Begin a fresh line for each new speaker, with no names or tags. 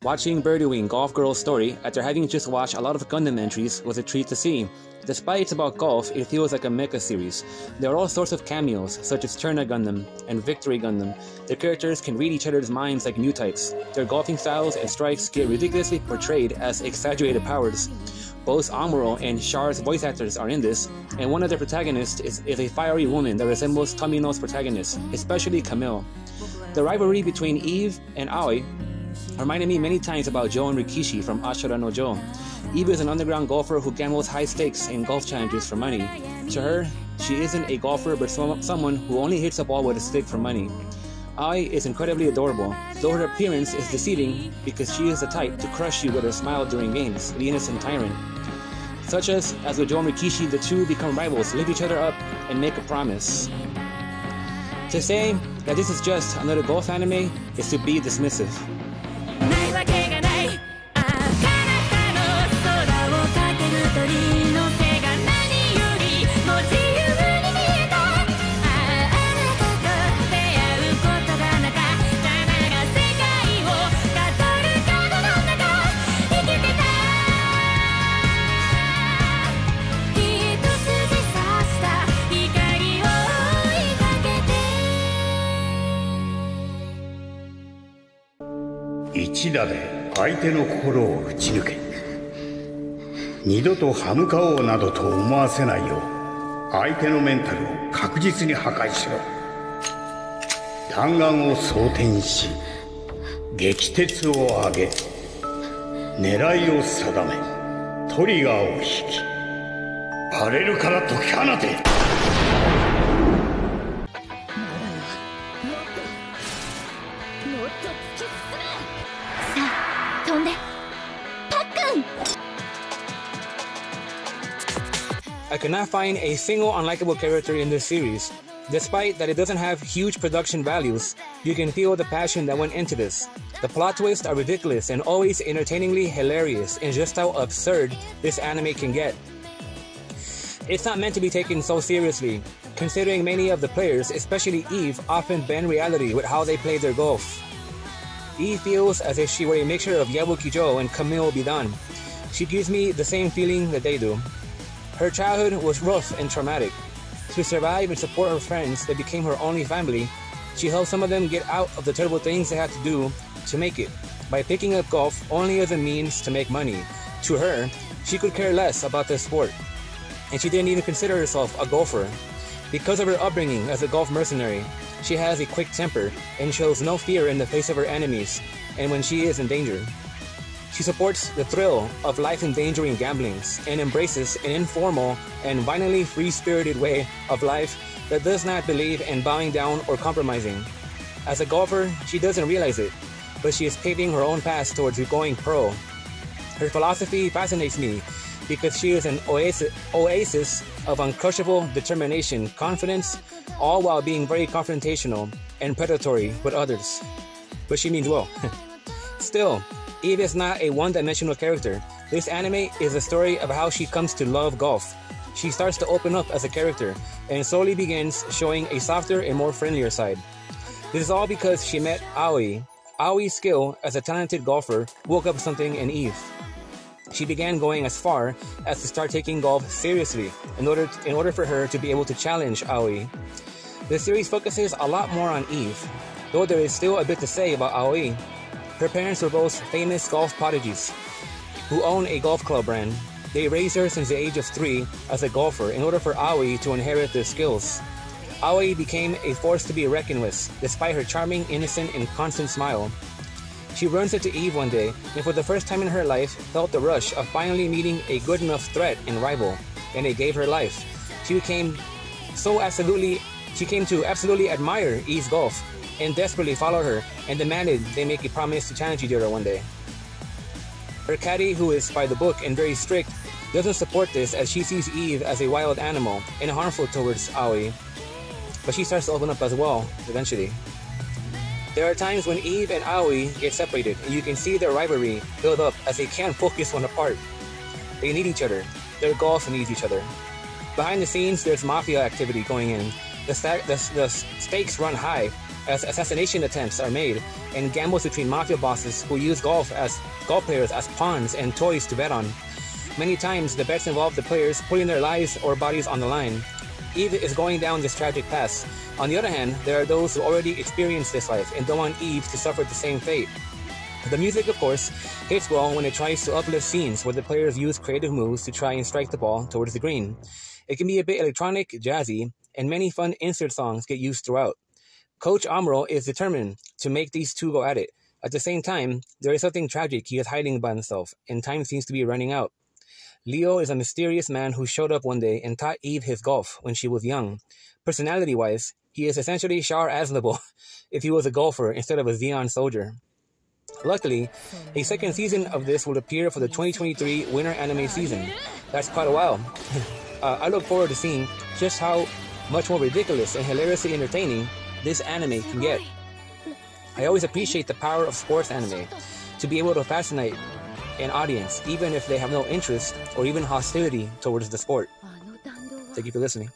Watching Birdwing Golf Girl's story after having just watched a lot of Gundam entries was a treat to see. Despite it's about golf, it feels like a mecha series. There are all sorts of cameos, such as Turna Gundam and Victory Gundam. Their characters can read each other's minds like new types. Their golfing styles and strikes get ridiculously portrayed as exaggerated powers. Both Amuro and Char's voice actors are in this, and one of their protagonists is a fiery woman that resembles Tomino's protagonist, especially Camille. The rivalry between Eve and Aoi reminded me many times about Jo and Rikishi from Ashura no Jo. Eve is an underground golfer who gambles high stakes in golf challenges for money. To her, she isn't a golfer but someone who only hits a ball with a stick for money. Aoi is incredibly adorable, though her appearance is deceiving because she is the type to crush you with her smile during games, the innocent tyrant. Such as with Jo and Rikishi, the two become rivals, lift each other up, and make a promise. To say that this is just another golf anime is to be dismissive.
一打で相手の心を打ち抜け、二度と歯向かおうなどと思わせないよう相手のメンタルを確実に破壊しろ。弾丸を装填し、撃鉄を上げ、狙いを定め、トリガーを引き、バレルから解き放て。
I could not find a single unlikable character in this series. Despite that it doesn't have huge production values, you can feel the passion that went into this. The plot twists are ridiculous and always entertainingly hilarious in just how absurd this anime can get. It's not meant to be taken so seriously, considering many of the players, especially Eve, often bend reality with how they play their golf. Eve feels as if she were a mixture of Yabuki Jo and Camille Bidan. She gives me the same feeling that they do. Her childhood was rough and traumatic. To survive and support her friends that became her only family, she helped some of them get out of the terrible things they had to do to make it, by picking up golf only as a means to make money. To her, she could care less about the sport, and she didn't even consider herself a golfer. Because of her upbringing as a golf mercenary, she has a quick temper and shows no fear in the face of her enemies and when she is in danger. She supports the thrill of life-endangering gamblings and embraces an informal and violently free-spirited way of life that does not believe in bowing down or compromising. As a golfer, she doesn't realize it, but she is paving her own path towards going pro. Her philosophy fascinates me because she is an oasis of uncrushable determination, confidence, all while being very confrontational and predatory with others. But she means well. Still, Eve is not a one-dimensional character. This anime is a story of how she comes to love golf. She starts to open up as a character and slowly begins showing a softer and more friendlier side. This is all because she met Aoi. Aoi's skill as a talented golfer woke up something in Eve. She began going as far as to start taking golf seriously in order for her to be able to challenge Aoi. The series focuses a lot more on Eve, though there is still a bit to say about Aoi. Her parents were both famous golf prodigies who own a golf club brand. They raised her since the age of 3 as a golfer in order for Aoi to inherit their skills. Aoi became a force to be reckoned with, despite her charming, innocent, and constant smile. She runs into Eve one day, and for the first time in her life, felt the rush of finally meeting a good enough threat and rival, and it gave her life. She came to absolutely admire Eve's golf, and desperately followed her and demanded they make a promise to challenge each other one day. Her caddy, who is by the book and very strict, doesn't support this as she sees Eve as a wild animal and harmful towards Aoi. But she starts to open up as well, eventually. There are times when Eve and Aoi get separated, and you can see their rivalry build up as they can't focus one apart. They need each other. Their golf needs each other. Behind the scenes, there's mafia activity going in. The stakes run high, as assassination attempts are made and gambles between mafia bosses who use golf players as pawns and toys to bet on. Many times, the bets involve the players putting their lives or bodies on the line. Eve is going down this tragic path. On the other hand, there are those who already experienced this life and don't want Eve to suffer the same fate. The music, of course, hits well when it tries to uplift scenes where the players use creative moves to try and strike the ball towards the green. It can be a bit electronic, jazzy, and many fun insert songs get used throughout. Coach Amuro is determined to make these two go at it. At the same time, there is something tragic he is hiding by himself, and time seems to be running out. Leo is a mysterious man who showed up one day and taught Eve his golf when she was young. Personality-wise, he is essentially Shar Aznavour if he was a golfer instead of a Zeon soldier. Luckily, a second season of this will appear for the 2023 winter anime season. That's quite a while. I look forward to seeing just how much more ridiculous and hilariously entertaining this anime can get. I always appreciate the power of sports anime to be able to fascinate an audience, even if they have no interest or even hostility towards the sport. Thank you for listening.